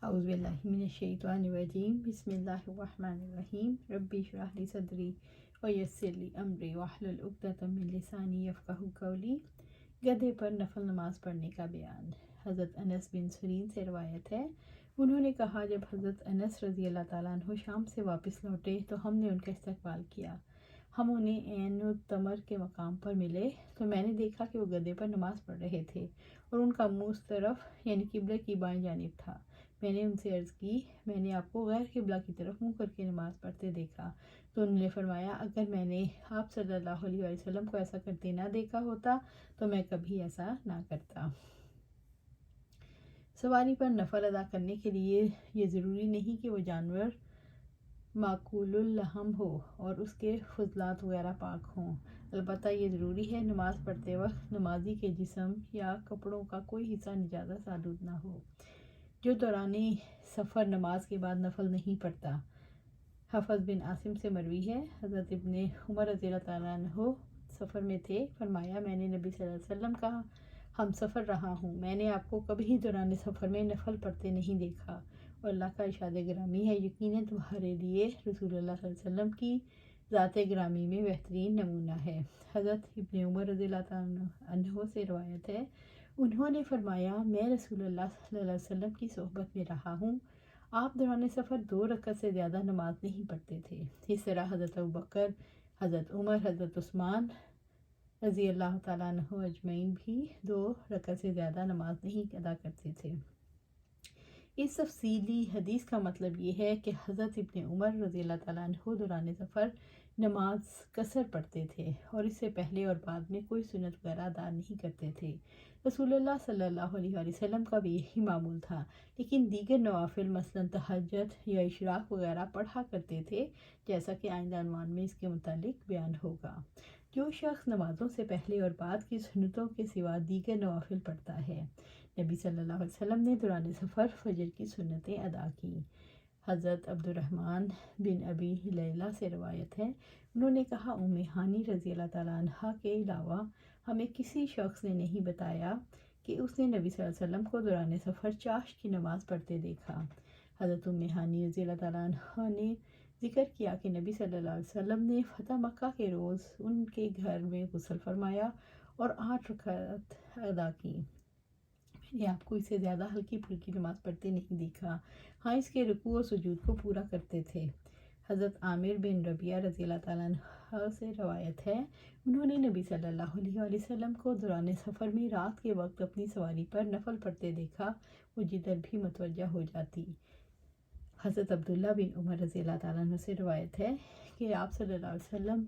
اعوذ باللہ من الشیطان الرجیم بسم اللہ الرحمن الرحیم ربی اشرح لی صدری ویسر لی امری واحلل عقدۃ من لسانی یفقہوا قولی۔ گدھے پر نفل نماز پڑھنے کا بیان۔ حضرت انس بن سیرین سے روایت ہے، انہوں نے کہا جب حضرت انس رضی اللہ تعالیٰ عنہ شام سے واپس لوٹے تو ہم نے ان کا استقبال کیا۔ ہم انہیں عین التمر کے مقام پر ملے تو میں نے دیکھا کہ وہ گدھے پر نماز پڑھ رہے تھے اور ان کا منہ اس طرف یعنی قبلہ کی بائیں جانب تھا۔ میں نے ان سے عرض کی، میں نے آپ کو غیر قبلہ کی طرف منہ کر کے نماز پڑھتے دیکھا، تو انہوں نے فرمایا اگر میں نے آپ صلی اللہ علیہ وسلم کو ایسا کرتے نہ دیکھا ہوتا تو میں کبھی ایسا نہ کرتا۔ سواری پر نفل ادا کرنے کے لیے یہ ضروری نہیں کہ وہ جانور معقول اللحم ہو اور اس کے فضلات وغیرہ پاک ہوں، البتہ یہ ضروری ہے نماز پڑھتے وقت نمازی کے جسم یا کپڑوں کا کوئی حصہ نجاست آلود نہ ہو۔ جو دوران سفر نماز کے بعد نفل نہیں پڑھتا۔ حفص بن عاصم سے مروی ہے، حضرت ابن عمر رضی اللہ تعالیٰ عنہ سفر میں تھے، فرمایا میں نے نبی صلی اللہ علیہ وسلم کا ہم سفر رہا ہوں، میں نے آپ کو کبھی دوران سفر میں نفل پڑھتے نہیں دیکھا، اور اللہ کا ارشاد گرامی ہے یقیناً تمہارے لیے رسول اللہ صلی اللہ علیہ وسلم کی ذات گرامی میں بہترین نمونہ ہے۔ حضرت ابن عمر رضی اللہ تعالیٰ عنہ سے روایت ہے، انہوں نے فرمایا میں رسول اللہ صلی اللہ علیہ وسلم کی صحبت میں رہا ہوں، آپ دوران سفر 2 رکعت سے زیادہ نماز نہیں پڑھتے تھے۔ اس طرح حضرت ابوبکر، حضرت عمر، حضرت عثمان رضی اللہ تعالیٰ عنہ اجمعین بھی 2 رکعت سے زیادہ نماز نہیں ادا کرتے تھے۔ اس تفصیلی حدیث کا مطلب یہ ہے کہ حضرت ابن عمر رضی اللہ تعالیٰ عنہ دوران سفر نماز قصر پڑھتے تھے اور اس سے پہلے اور بعد میں کوئی سنت وغیرہ ادا نہیں کرتے تھے۔ رسول اللہ صلی اللہ علیہ وسلم کا بھی یہی معمول تھا، لیکن دیگر نوافل مثلاً تہجد یا اشراق وغیرہ پڑھا کرتے تھے، جیسا کہ آئندہ عنوان میں اس کے متعلق بیان ہوگا۔ جو شخص نمازوں سے پہلے اور بعد کی سنتوں کے سوا دیگر نوافل پڑھتا ہے، نبی صلی اللہ علیہ وسلم نے دوران سفر فجر کی سنتیں ادا کیں۔ حضرت عبد الرحمن بن ابی لیلہ سے روایت ہے، انہوں نے کہا ام ہانی رضی اللہ تعالیٰ عنہا کے علاوہ ہمیں کسی شخص نے نہیں بتایا کہ اس نے نبی صلی اللہ علیہ وسلم کو دوران سفر چاشت کی نماز پڑھتے دیکھا۔ حضرت ام ہانی رضی اللہ تعالیٰ عنہا نے ذکر کیا کہ نبی صلی اللہ علیہ وسلم نے فتح مکہ کے روز ان کے گھر میں غسل فرمایا اور 8 رکعت ادا کی۔ میں نے آپ کو اس سے زیادہ ہلکی پھلکی نماز پڑھتے نہیں دیکھا، ہاں اس کے رکوع و سجود کو پورا کرتے تھے۔ حضرت عامر بن ربیعہ رضی اللہ تعالیٰ عنہ سے روایت ہے، انہوں نے نبی صلی اللہ علیہ وسلم کو دوران سفر میں رات کے وقت اپنی سواری پر نفل پڑھتے دیکھا، وہ جدھر بھی متوجہ ہو جاتی۔ حضرت عبداللہ بن عمر رضی اللہ تعالیٰ عنہ سے روایت ہے کہ آپ صلی اللہ علیہ وسلم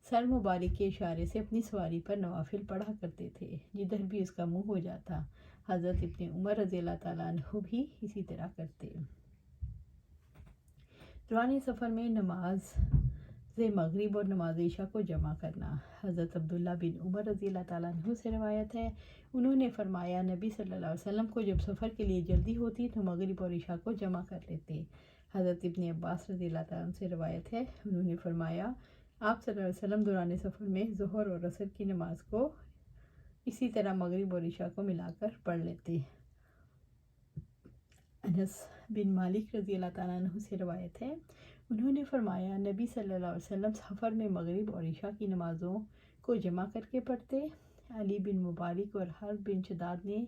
سر مبارک کے اشارے سے اپنی سواری پر نوافل پڑھا کرتے تھے، جدھر بھی اس کا منہ ہو جاتا۔ حضرت ابن عمر رضی اللہ تعالیٰ عنہ بھی اسی طرح کرتے۔ دوران سفر میں نماز مغرب اور نماز عشاء کو جمع کرنا۔ حضرت عبداللہ بن عمر رضی اللہ تعالیٰ عنہ سے روایت ہے، انہوں نے فرمایا نبی صلی اللہ علیہ وسلم کو جب سفر کے لیے جلدی ہوتی تو مغرب اور عشاء کو جمع کر لیتے۔ حضرت ابن عباس رضی اللہ تعالیٰ عنہ سے روایت ہے، انہوں نے فرمایا آپ صلی اللہ علیہ وسلم دوران سفر میں ظہر اور عصر کی نماز کو اسی طرح مغرب اور عشاء کو ملا کر پڑھ لیتے۔ انس بن مالک رضی اللہ تعالیٰ عنہ سے روایت ہے، انہوں نے فرمایا نبی صلی اللہ علیہ وسلم سفر میں مغرب اور عشاء کی نمازوں کو جمع کر کے پڑھتے۔ علی بن مبارک اور حرب بن شداد نے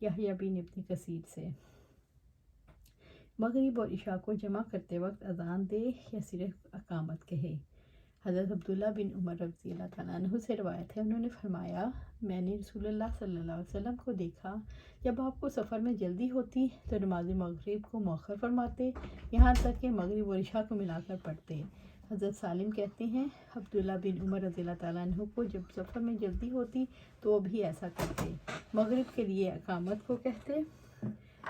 یحییٰ بن ابن کثیر سے مغرب اور عشاء کو جمع کرتے وقت اذان دے یا صرف اقامت کہے۔ حضرت عبداللہ بن عمر رضی اللہ تعالیٰ عنہ سے روایت ہے، انہوں نے فرمایا میں نے رسول اللہ صلی اللہ علیہ وسلم کو دیکھا جب آپ کو سفر میں جلدی ہوتی تو نماز مغرب کو مؤخر فرماتے، یہاں تک کہ مغرب اور عشاء کو ملا کر پڑھتے۔ حضرت سالم کہتے ہیں عبداللہ بن عمر رضی اللہ تعالیٰ عنہ کو جب سفر میں جلدی ہوتی تو وہ بھی ایسا کرتے، مغرب کے لیے اقامت کو کہتے،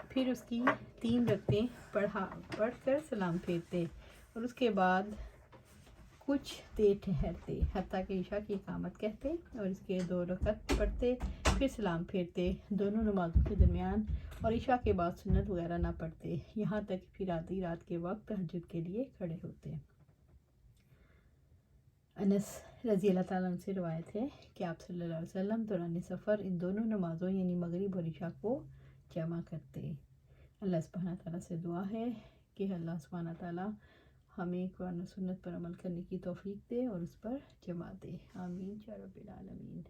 پھر اس کی 3 رکعتیں پڑھ کر سلام پھیرتے اور اس کے بعد کچھ دیر ٹھہرتے، حتیٰ کہ عشاء کی اقامت کہتے اور اس کے 2 رکعت پڑھتے، پھر سلام پھیرتے، دونوں نمازوں کے درمیان اور عشاء کے بعد سنت وغیرہ نہ پڑھتے، یہاں تک پھر آدھی رات کے وقت تہجد کے لیے کھڑے ہوتے۔ انس رضی اللہ تعالیٰ عنہ سے روایت ہے کہ آپ صلی اللہ علیہ وسلم دوران سفر ان دونوں نمازوں یعنی مغرب اور عشاء کو جمع کرتے۔ اللہ سبحانہ تعالیٰ سے دعا ہے کہ اللہ سبحانہ تعالیٰ ہمیں قرآن و سنت پر عمل کرنے کی توفیق دے اور اس پر جمع دے، آمین یا رب العالمین۔